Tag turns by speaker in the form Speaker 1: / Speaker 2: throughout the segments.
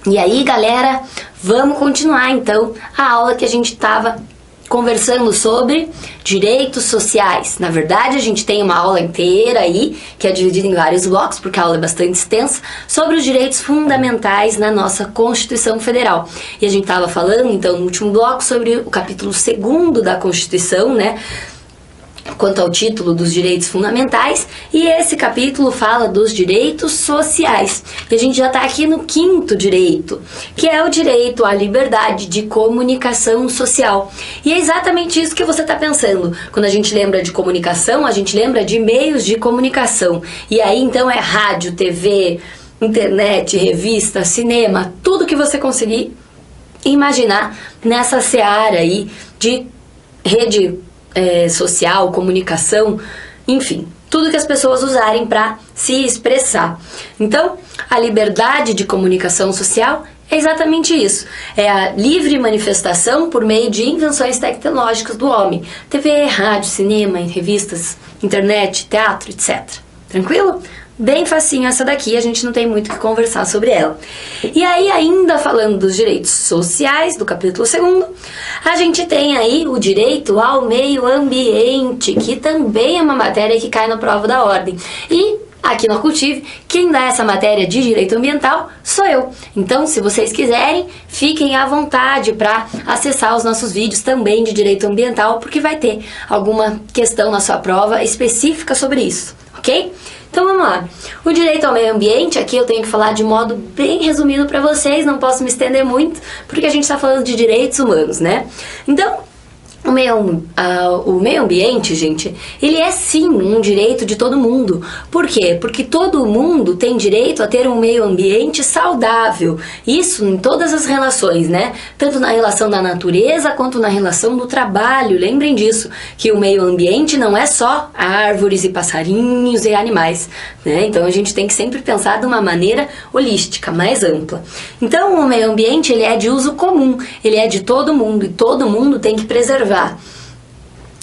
Speaker 1: E aí, galera, vamos continuar então a aula que a gente estava conversando sobre direitos sociais. Na verdade, a gente tem uma aula inteira aí, que é dividida em vários blocos, porque a aula é bastante extensa, sobre os direitos fundamentais na nossa Constituição Federal. E a gente estava falando, então, no último bloco, sobre o capítulo 2º da Constituição, né? Quanto ao título dos direitos fundamentais, e esse capítulo fala dos direitos sociais. E a gente já está aqui no 5º direito, que é o direito à liberdade de comunicação social. E é exatamente isso que você está pensando. Quando a gente lembra de comunicação, a gente lembra de meios de comunicação. E aí então é rádio, TV, internet, revista, cinema, tudo que você conseguir imaginar nessa seara aí de rede social, comunicação, enfim, tudo que as pessoas usarem para se expressar. Então, a liberdade de comunicação social é exatamente isso. É a livre manifestação por meio de invenções tecnológicas do homem. TV, rádio, cinema, revistas, internet, teatro, etc. Tranquilo? Bem facinho essa daqui, a gente não tem muito o que conversar sobre ela. E aí, ainda falando dos direitos sociais, do capítulo 2º, a gente tem aí o direito ao meio ambiente, que também é uma matéria que cai na prova da ordem. E aqui no Cultive, quem dá essa matéria de direito ambiental sou eu. Então, se vocês quiserem, fiquem à vontade para acessar os nossos vídeos também de direito ambiental, porque vai ter alguma questão na sua prova específica sobre isso, ok? Então vamos lá. O direito ao meio ambiente, aqui eu tenho que falar de modo bem resumido para vocês, não posso me estender muito, porque a gente está falando de direitos humanos, né? Então, o meio ambiente, gente, ele é sim um direito de todo mundo. Por quê? Porque todo mundo tem direito a ter um meio ambiente saudável. Isso em todas as relações, né? Tanto na relação da natureza quanto na relação do trabalho. Lembrem disso, que o meio ambiente não é só árvores e passarinhos e animais, né? Então a gente tem que sempre pensar de uma maneira holística, mais ampla. Então o meio ambiente, ele é de uso comum, ele é de todo mundo e todo mundo tem que preservar.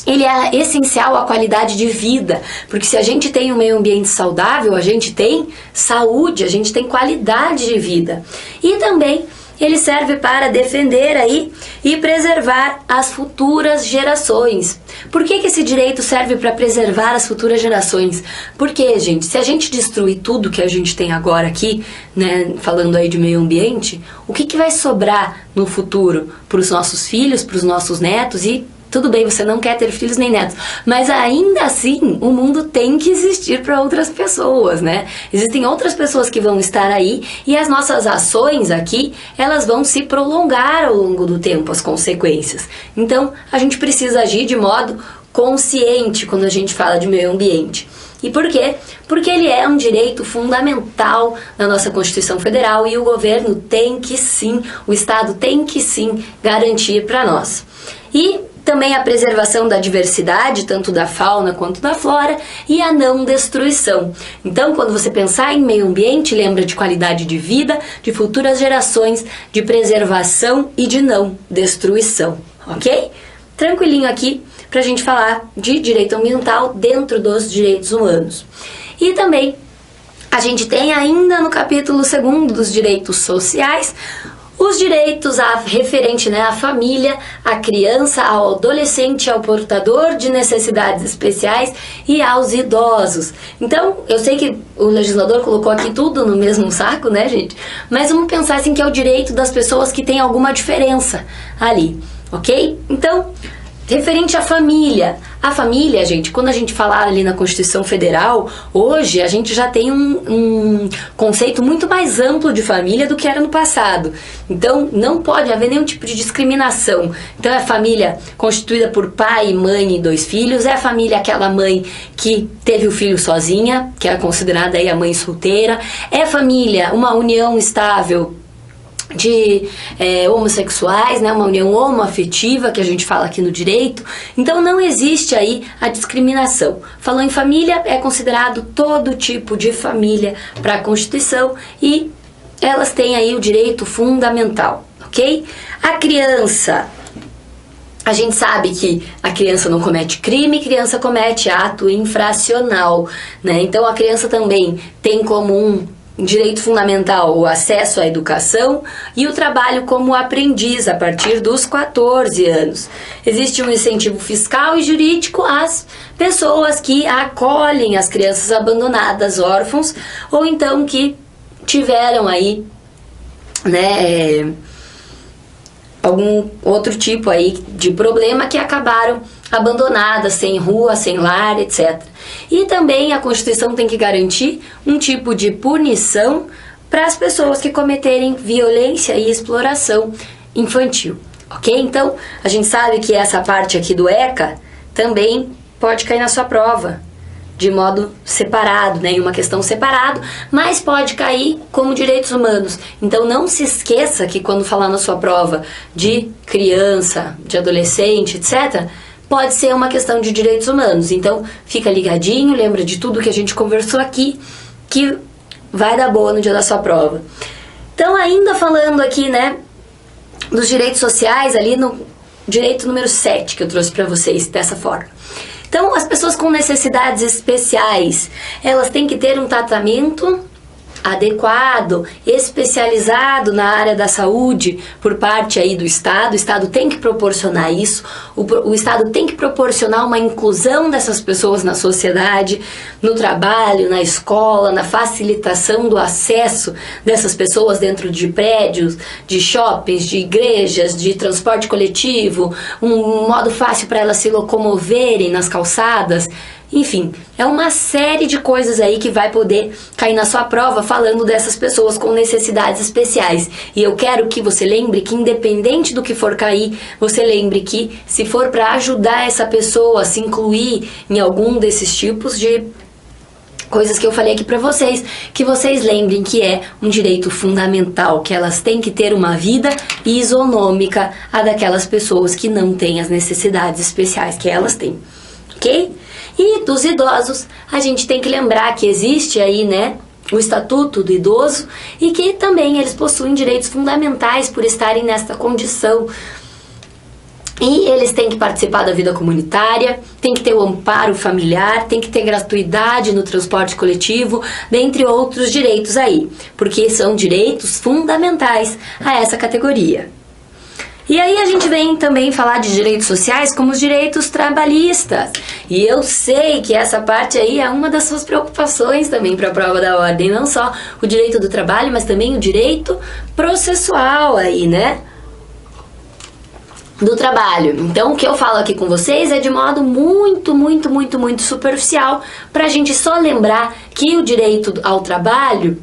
Speaker 1: Ele é essencial à qualidade de vida, porque se a gente tem um meio ambiente saudável, a gente tem saúde, a gente tem qualidade de vida. E também ele serve para defender aí e preservar as futuras gerações. Por que esse direito serve para preservar as futuras gerações? Porque, gente, se a gente destruir tudo que a gente tem agora aqui, né, falando aí de meio ambiente, o que vai sobrar no futuro para os nossos filhos, para os nossos netos? E tudo bem, você não quer ter filhos nem netos, mas ainda assim o mundo tem que existir para outras pessoas, né? Existem outras pessoas que vão estar aí e as nossas ações aqui, elas vão se prolongar ao longo do tempo, as consequências. Então, a gente precisa agir de modo consciente quando a gente fala de meio ambiente. E por quê? Porque ele é um direito fundamental na nossa Constituição Federal e o governo tem que sim, o Estado tem que sim garantir para nós. E também a preservação da diversidade, tanto da fauna quanto da flora, e a não destruição. Então, quando você pensar em meio ambiente, lembra de qualidade de vida, de futuras gerações, de preservação e de não destruição, ok? Tranquilinho aqui pra gente falar de direito ambiental dentro dos direitos humanos. E também a gente tem ainda no capítulo 2º dos direitos sociais, os direitos referente, né, à família, à criança, ao adolescente, ao portador de necessidades especiais e aos idosos. Então, eu sei que o legislador colocou aqui tudo no mesmo saco, né, gente? Mas vamos pensar assim que é o direito das pessoas que têm alguma diferença ali, ok? Então, referente à família. A família, gente, quando a gente falar ali na Constituição Federal, hoje a gente já tem um conceito muito mais amplo de família do que era no passado. Então, não pode haver nenhum tipo de discriminação. Então, é a família constituída por pai, mãe e 2 filhos, é a família aquela mãe que teve o filho sozinha, que é considerada aí a mãe solteira, é a família, uma união estável de homossexuais, né, uma união homoafetiva, que a gente fala aqui no direito. Então não existe aí a discriminação. Falou em família, é considerado todo tipo de família para a Constituição e elas têm aí o direito fundamental, ok? A criança, a gente sabe que a criança não comete crime, criança comete ato infracional, né? Então a criança também tem como um direito fundamental, o acesso à educação e o trabalho como aprendiz a partir dos 14 anos. Existe um incentivo fiscal e jurídico às pessoas que acolhem as crianças abandonadas, órfãos, ou então que tiveram aí, né, algum outro tipo aí de problema que acabaram abandonadas, sem rua, sem lar, etc. E também a Constituição tem que garantir um tipo de punição para as pessoas que cometerem violência e exploração infantil, ok? Então, a gente sabe que essa parte aqui do ECA também pode cair na sua prova, de modo separado, né, em uma questão separada, mas pode cair como direitos humanos. Então não se esqueça que quando falar na sua prova de criança, de adolescente, etc., pode ser uma questão de direitos humanos. Então fica ligadinho, lembra de tudo que a gente conversou aqui, que vai dar boa no dia da sua prova. Então, ainda falando aqui, né, dos direitos sociais, ali no direito número 7 que eu trouxe para vocês dessa forma. Então, as pessoas com necessidades especiais, elas têm que ter um tratamento adequado, especializado na área da saúde por parte aí do Estado. O Estado tem que proporcionar isso, o Estado tem que proporcionar uma inclusão dessas pessoas na sociedade, no trabalho, na escola, na facilitação do acesso dessas pessoas dentro de prédios, de shoppings, de igrejas, de transporte coletivo, um modo fácil para elas se locomoverem nas calçadas. Enfim, é uma série de coisas aí que vai poder cair na sua prova falando dessas pessoas com necessidades especiais. E eu quero que você lembre que, independente do que for cair, você lembre que, se for para ajudar essa pessoa a se incluir em algum desses tipos de coisas que eu falei aqui para vocês, que vocês lembrem que é um direito fundamental, que elas têm que ter uma vida isonômica a daquelas pessoas que não têm as necessidades especiais que elas têm, ok? E dos idosos, a gente tem que lembrar que existe aí, né, o Estatuto do Idoso e que também eles possuem direitos fundamentais por estarem nesta condição. E eles têm que participar da vida comunitária, tem que ter o amparo familiar, tem que ter gratuidade no transporte coletivo, dentre outros direitos aí, porque são direitos fundamentais a essa categoria. E aí a gente vem também falar de direitos sociais como os direitos trabalhistas. E eu sei que essa parte aí é uma das suas preocupações também para a prova da ordem. Não só o direito do trabalho, mas também o direito processual aí, né? Do trabalho. Então o que eu falo aqui com vocês é de modo muito superficial, para a gente só lembrar que o direito ao trabalho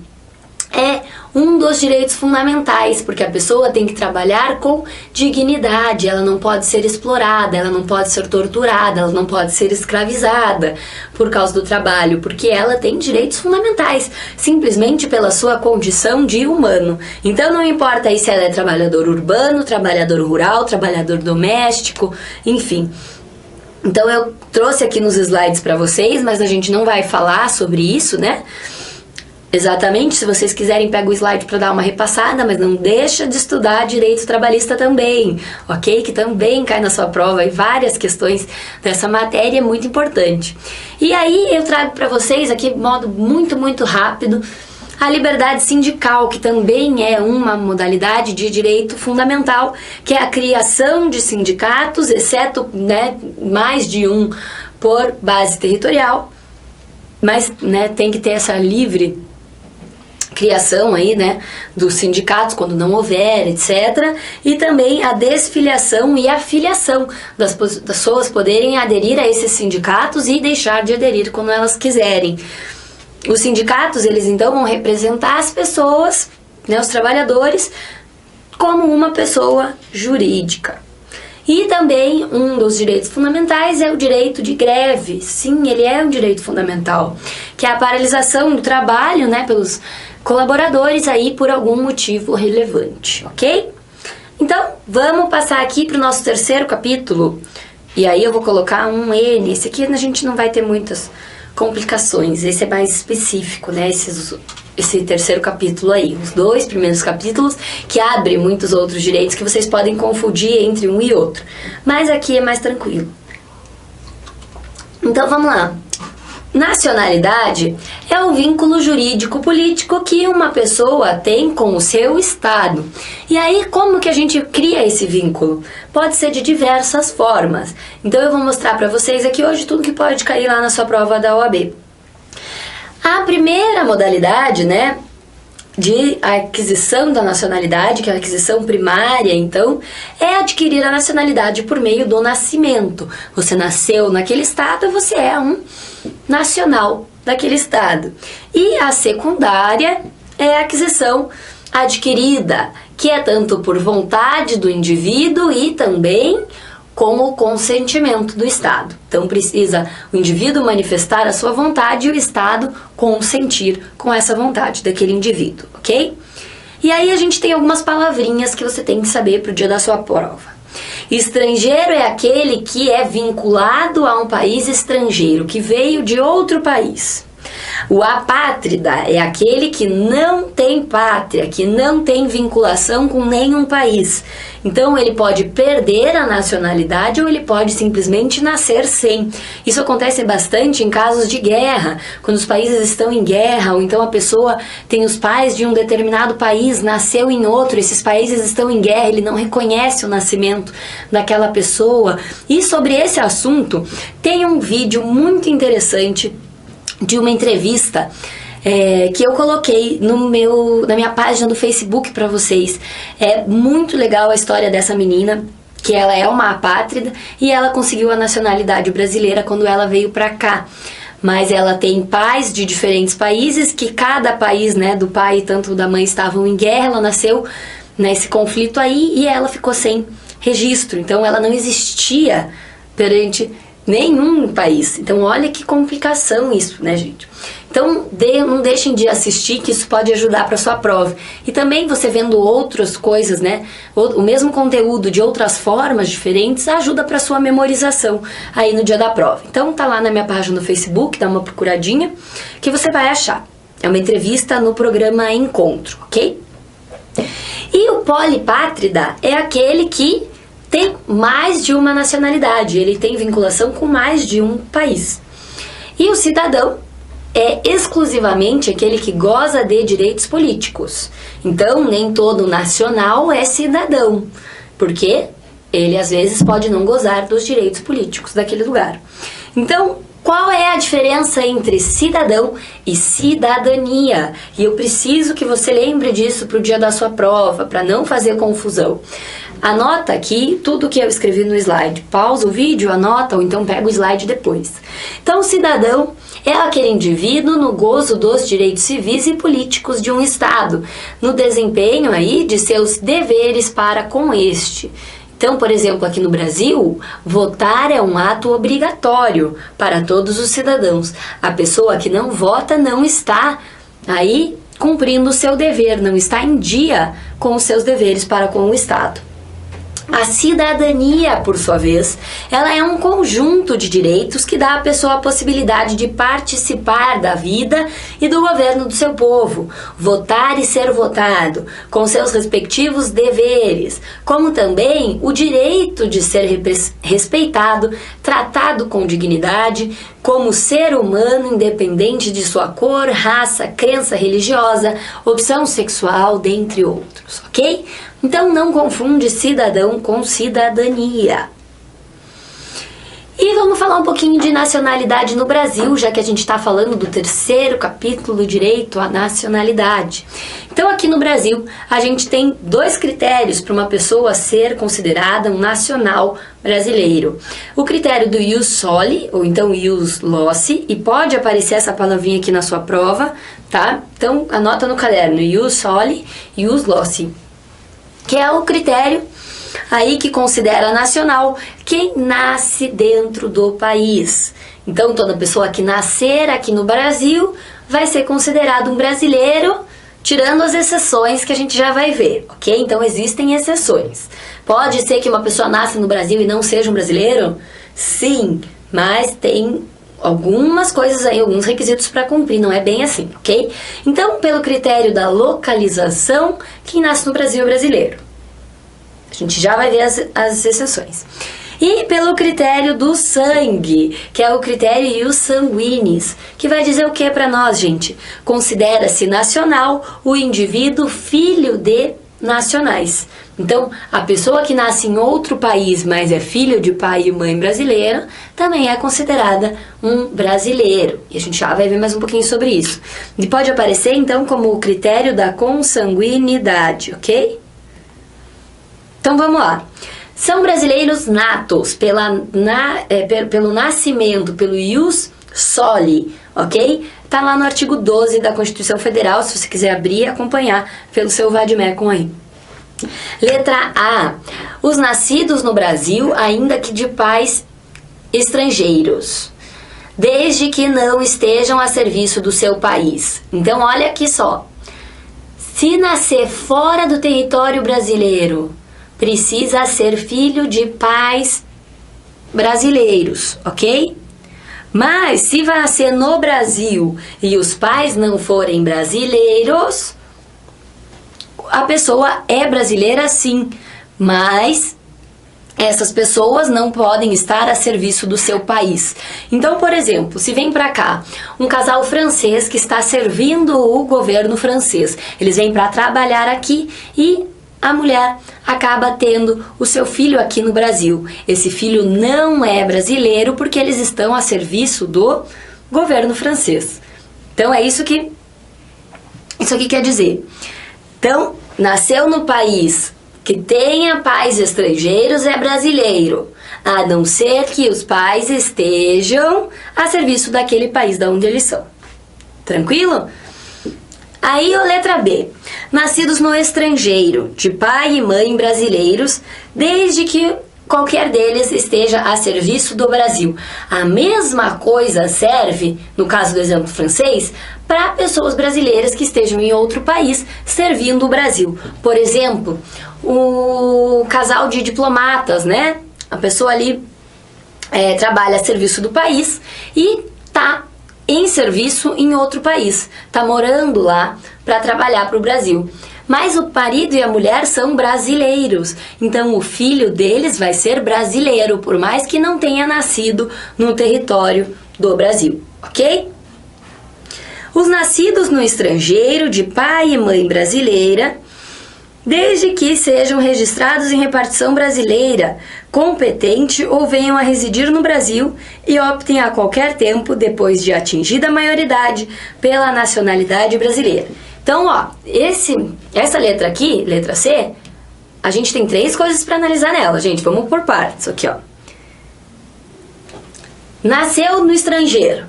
Speaker 1: é um dos direitos fundamentais, porque a pessoa tem que trabalhar com dignidade, ela não pode ser explorada, ela não pode ser torturada, ela não pode ser escravizada por causa do trabalho, porque ela tem direitos fundamentais, simplesmente pela sua condição de humano. Então não importa aí se ela é trabalhador urbano, trabalhador rural, trabalhador doméstico, enfim. Então eu trouxe aqui nos slides para vocês, mas a gente não vai falar sobre isso, né? Exatamente, se vocês quiserem, pega o slide para dar uma repassada, mas não deixa de estudar direito trabalhista também, ok? Que também cai na sua prova e várias questões dessa matéria, é muito importante. E aí eu trago para vocês aqui, de modo muito rápido, a liberdade sindical, que também é uma modalidade de direito fundamental, que é a criação de sindicatos, exceto, né, mais de um por base territorial, mas, né, tem que ter essa livre criação aí, né, dos sindicatos quando não houver, etc. E também a desfiliação e a filiação das pessoas poderem aderir a esses sindicatos e deixar de aderir quando elas quiserem. Os sindicatos, eles então vão representar as pessoas, né, os trabalhadores, como uma pessoa jurídica. E também um dos direitos fundamentais é o direito de greve. Sim, ele é um direito fundamental, que é a paralisação do trabalho, né, pelos colaboradores aí por algum motivo relevante, ok? Então, vamos passar aqui para o nosso terceiro capítulo. E aí eu vou colocar um N. Esse aqui a gente não vai ter muitas complicações. Esse é mais específico, né? Esse terceiro capítulo aí. Os dois primeiros capítulos que abrem muitos outros direitos que vocês podem confundir entre um e outro. Mas aqui é mais tranquilo. Então, vamos lá. Nacionalidade é o vínculo jurídico-político que uma pessoa tem com o seu estado. E aí, como que a gente cria esse vínculo? Pode ser de diversas formas. Então eu vou mostrar para vocês aqui hoje tudo que pode cair lá na sua prova da OAB. A primeira modalidade, né, de aquisição da nacionalidade, que é a aquisição primária, então, é adquirir a nacionalidade por meio do nascimento. Você nasceu naquele estado, você é um nacional daquele estado. E a secundária é a aquisição adquirida, que é tanto por vontade do indivíduo e também com o consentimento do Estado. Então precisa o indivíduo manifestar a sua vontade e o Estado consentir com essa vontade daquele indivíduo, ok? E aí a gente tem algumas palavrinhas que você tem que saber para o dia da sua prova. Estrangeiro é aquele que é vinculado a um país estrangeiro, que veio de outro país. O apátrida é aquele que não tem pátria, que não tem vinculação com nenhum país. Então ele pode perder a nacionalidade ou ele pode simplesmente nascer sem. Isso acontece bastante em casos de guerra, quando os países estão em guerra, ou então a pessoa tem os pais de um determinado país, nasceu em outro, esses países estão em guerra, ele não reconhece o nascimento daquela pessoa. E sobre esse assunto tem um vídeo muito interessante de uma entrevista que eu coloquei na minha página do Facebook para vocês. É muito legal a história dessa menina, que ela é uma apátrida e ela conseguiu a nacionalidade brasileira quando ela veio para cá. Mas ela tem pais de diferentes países, que cada país, né, do pai e tanto da mãe estavam em guerra, ela nasceu nesse conflito aí e ela ficou sem registro. Então ela não existia perante nenhum país. Então olha que complicação isso, né, gente? Então não deixem de assistir, que isso pode ajudar para sua prova. E também você vendo outras coisas, né, o mesmo conteúdo de outras formas diferentes, ajuda para sua memorização aí no dia da prova. Então tá lá na minha página no Facebook, dá uma procuradinha que você vai achar. É uma entrevista no programa Encontro, ok? E o polipátrida é aquele que tem mais de uma nacionalidade, ele tem vinculação com mais de um país. E o cidadão é exclusivamente aquele que goza de direitos políticos. Então, nem todo nacional é cidadão, porque ele às vezes pode não gozar dos direitos políticos daquele lugar. Então, qual é a diferença entre cidadão e cidadania? E eu preciso que você lembre disso para o dia da sua prova, para não fazer confusão. Anota aqui tudo que eu escrevi no slide. Pausa o vídeo, anota ou então pega o slide depois. Então, o cidadão é aquele indivíduo no gozo dos direitos civis e políticos de um Estado, no desempenho aí de seus deveres para com este. Então, por exemplo, aqui no Brasil, votar é um ato obrigatório para todos os cidadãos. A pessoa que não vota não está aí cumprindo o seu dever, não está em dia com os seus deveres para com o Estado. A cidadania, por sua vez, ela é um conjunto de direitos que dá à pessoa a possibilidade de participar da vida e do governo do seu povo, votar e ser votado, com seus respectivos deveres, como também o direito de ser respeitado, tratado com dignidade, como ser humano independente de sua cor, raça, crença religiosa, opção sexual, dentre outros, ok? Então não confunde cidadão com cidadania. E vamos falar um pouquinho de nacionalidade no Brasil, já que a gente está falando do terceiro capítulo, direito à nacionalidade. Então aqui no Brasil a gente tem 2 critérios para uma pessoa ser considerada um nacional brasileiro. O critério do ius soli, ou então ius loci, e pode aparecer essa palavrinha aqui na sua prova, tá? Então anota no caderno, ius soli, ius loci, que é o critério aí que considera nacional quem nasce dentro do país. Então toda pessoa que nascer aqui no Brasil vai ser considerado um brasileiro, tirando as exceções que a gente já vai ver, ok? Então existem exceções. Pode ser que uma pessoa nasça no Brasil e não seja um brasileiro? Sim, mas tem algumas coisas aí, alguns requisitos para cumprir, não é bem assim, ok? Então, pelo critério da localização, quem nasce no Brasil é brasileiro. A gente já vai ver as exceções. E pelo critério do sangue, que é o critério ius sanguinis, que vai dizer o que para nós, gente? Considera-se nacional o indivíduo filho de nacionais. Então, a pessoa que nasce em outro país, mas é filho de pai e mãe brasileiro, também é considerada um brasileiro. E a gente já vai ver mais um pouquinho sobre isso. E pode aparecer, então, como o critério da consanguinidade, ok? Então, vamos lá. São brasileiros natos pelo nascimento, pelo ius soli, ok? Tá lá no artigo 12 da Constituição Federal, se você quiser abrir e acompanhar pelo seu vademecum aí. Letra A. Os nascidos no Brasil, ainda que de pais estrangeiros, desde que não estejam a serviço do seu país. Então, olha aqui só. Se nascer fora do território brasileiro, precisa ser filho de pais brasileiros, ok? Mas se vai nascer no Brasil e os pais não forem brasileiros, a pessoa é brasileira sim, mas essas pessoas não podem estar a serviço do seu país. Então, por exemplo, se vem para cá um casal francês que está servindo o governo francês, eles vêm para trabalhar aqui e a mulher acaba tendo o seu filho aqui no Brasil. Esse filho não é brasileiro porque eles estão a serviço do governo francês. Então, é isso aqui quer dizer. Então, nasceu no país que tenha pais estrangeiros é brasileiro, a não ser que os pais estejam a serviço daquele país de onde eles são. Tranquilo? Aí, a letra B. Nascidos no estrangeiro, de pai e mãe brasileiros, desde que qualquer deles esteja a serviço do Brasil. A mesma coisa serve, no caso do exemplo francês, para pessoas brasileiras que estejam em outro país servindo o Brasil. Por exemplo, o casal de diplomatas, né? A pessoa ali trabalha a serviço do país e está em serviço em outro país. Está morando lá para trabalhar para o Brasil. Mas o marido e a mulher são brasileiros, então o filho deles vai ser brasileiro, por mais que não tenha nascido no território do Brasil, ok? Os nascidos no estrangeiro, de pai e mãe brasileira, desde que sejam registrados em repartição brasileira competente ou venham a residir no Brasil e optem a qualquer tempo, depois de atingida a maioridade, pela nacionalidade brasileira. Então, ó, essa letra aqui, letra C, a gente tem 3 coisas para analisar nela, gente. Vamos por partes, aqui, ó. Nasceu no estrangeiro,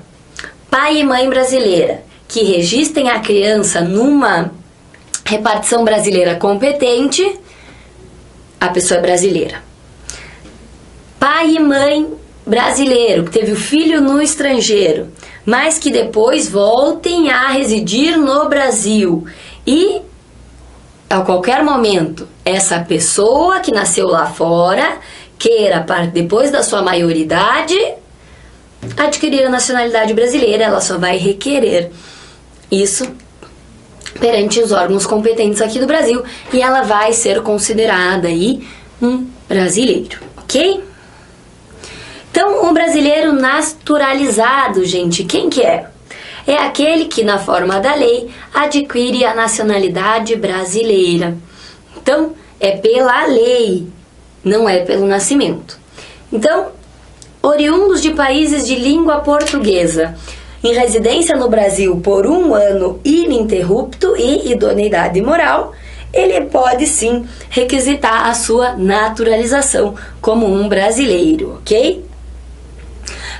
Speaker 1: pai e mãe brasileira, que registrem a criança numa repartição brasileira competente, a pessoa é brasileira. Pai e mãe brasileiro, que teve o filho no estrangeiro, mas que depois voltem a residir no Brasil. E, a qualquer momento, essa pessoa que nasceu lá fora, queira, depois da sua maioridade, adquirir a nacionalidade brasileira, ela só vai requerer isso perante os órgãos competentes aqui do Brasil e ela vai ser considerada aí um brasileiro, ok? Então, um brasileiro naturalizado, gente, quem que é? É aquele que, na forma da lei, adquire a nacionalidade brasileira. Então, é pela lei, não é pelo nascimento. Então, oriundos de países de língua portuguesa, em residência no Brasil por 1 ano ininterrupto e idoneidade moral, ele pode sim requisitar a sua naturalização como um brasileiro, ok?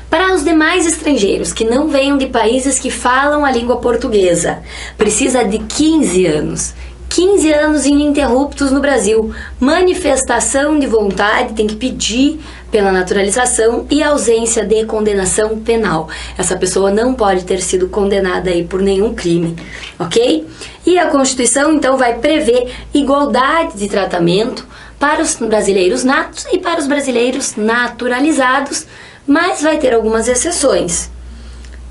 Speaker 1: Para os demais estrangeiros que não venham de países que falam a língua portuguesa, precisa de 15 anos. 15 anos ininterruptos no Brasil, manifestação de vontade, tem que pedir pela naturalização e ausência de condenação penal. Essa pessoa não pode ter sido condenada aí por nenhum crime, ok? E a Constituição, então, vai prever igualdade de tratamento para os brasileiros natos e para os brasileiros naturalizados, mas vai ter algumas exceções.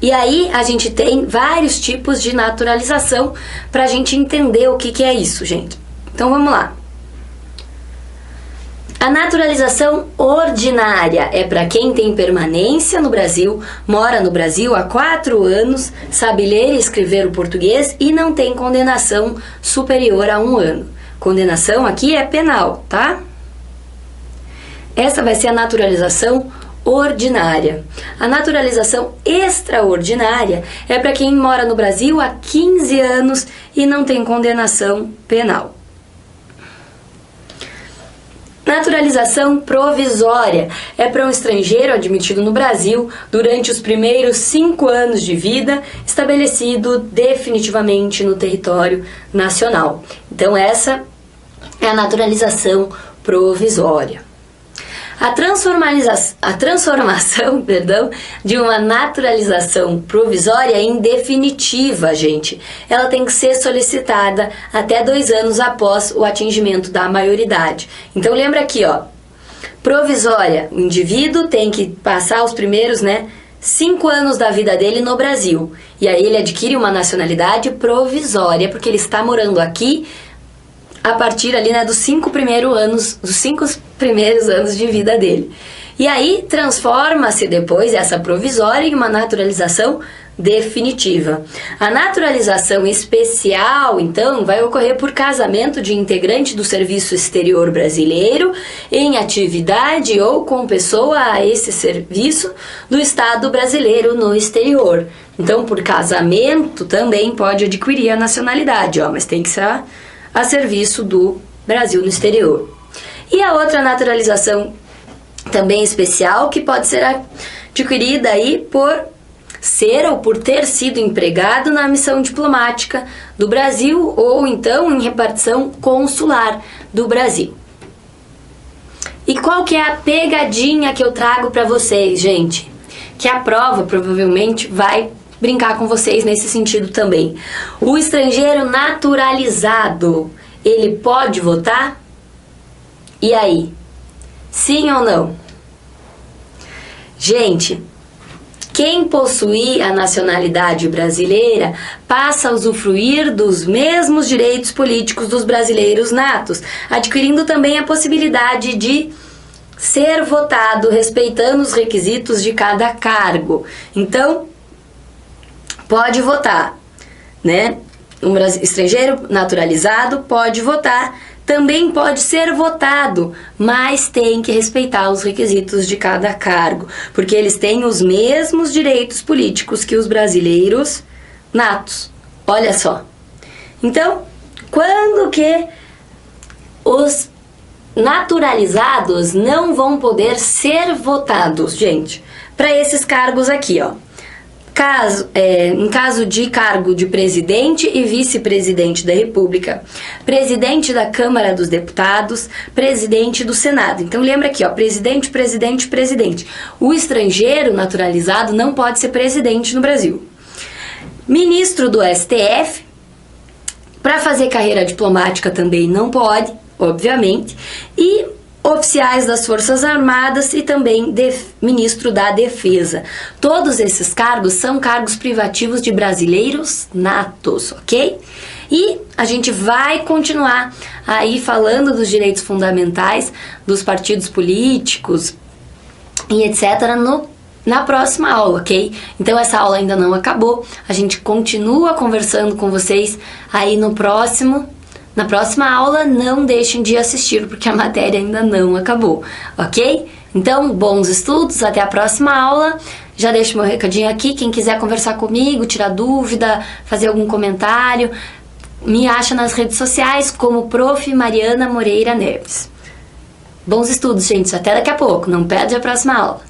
Speaker 1: E aí a gente tem vários tipos de naturalização para a gente entender o que é isso, gente. Então vamos lá. A naturalização ordinária é para quem tem permanência no Brasil, mora no Brasil há 4 anos, sabe ler e escrever o português e não tem condenação superior a 1 ano. Condenação aqui é penal, tá? Essa vai ser a naturalização ordinária. A naturalização extraordinária é para quem mora no Brasil há 15 anos e não tem condenação penal. Naturalização provisória é para um estrangeiro admitido no Brasil durante os primeiros 5 anos de vida, estabelecido definitivamente no território nacional. Então essa é a naturalização provisória. A transformação de uma naturalização provisória é indefinitiva, gente. Ela tem que ser solicitada até 2 anos após o atingimento da maioridade. Então lembra aqui, ó, provisória, o indivíduo tem que passar os primeiros, 5 anos da vida dele no Brasil. E aí ele adquire uma nacionalidade provisória, porque ele está morando aqui a partir ali, dos 5 primeiros anos de vida dele. E aí transforma-se depois essa provisória em uma naturalização definitiva. A naturalização especial, então, vai ocorrer por casamento de integrante do serviço exterior brasileiro em atividade ou com pessoa a esse serviço do Estado brasileiro no exterior. Então, por casamento também pode adquirir a nacionalidade, mas tem que ser a serviço do Brasil no exterior. E a outra naturalização também especial, que pode ser adquirida aí por ser ou por ter sido empregado na missão diplomática do Brasil ou então em repartição consular do Brasil. E qual que é a pegadinha que eu trago para vocês, gente? Que a prova provavelmente vai brincar com vocês nesse sentido também. O estrangeiro naturalizado, ele pode votar? E aí? Sim ou não? Gente, quem possuir a nacionalidade brasileira passa a usufruir dos mesmos direitos políticos dos brasileiros natos, adquirindo também a possibilidade de ser votado respeitando os requisitos de cada cargo. Então, pode votar, Um estrangeiro naturalizado pode votar, também pode ser votado, mas tem que respeitar os requisitos de cada cargo, porque eles têm os mesmos direitos políticos que os brasileiros natos. Olha só. Então, quando que os naturalizados não vão poder ser votados, gente? Para esses cargos aqui, ó. Em caso de cargo de presidente e vice-presidente da República, presidente da Câmara dos Deputados, presidente do Senado. Então lembra aqui, ó, presidente, presidente, presidente. O estrangeiro naturalizado não pode ser presidente no Brasil. Ministro do STF, para fazer carreira diplomática também não pode, obviamente, e oficiais das Forças Armadas e também ministro da Defesa. Todos esses cargos são cargos privativos de brasileiros natos, ok? E a gente vai continuar aí falando dos direitos fundamentais dos partidos políticos e etc. na próxima aula, ok? Então essa aula ainda não acabou, a gente continua conversando com vocês aí na próxima aula. Não deixem de assistir, porque a matéria ainda não acabou, ok? Então, bons estudos, até a próxima aula. Já deixo meu recadinho aqui, quem quiser conversar comigo, tirar dúvida, fazer algum comentário, me acha nas redes sociais como Prof. Mariana Moreira Neves. Bons estudos, gente, até daqui a pouco, não perde a próxima aula.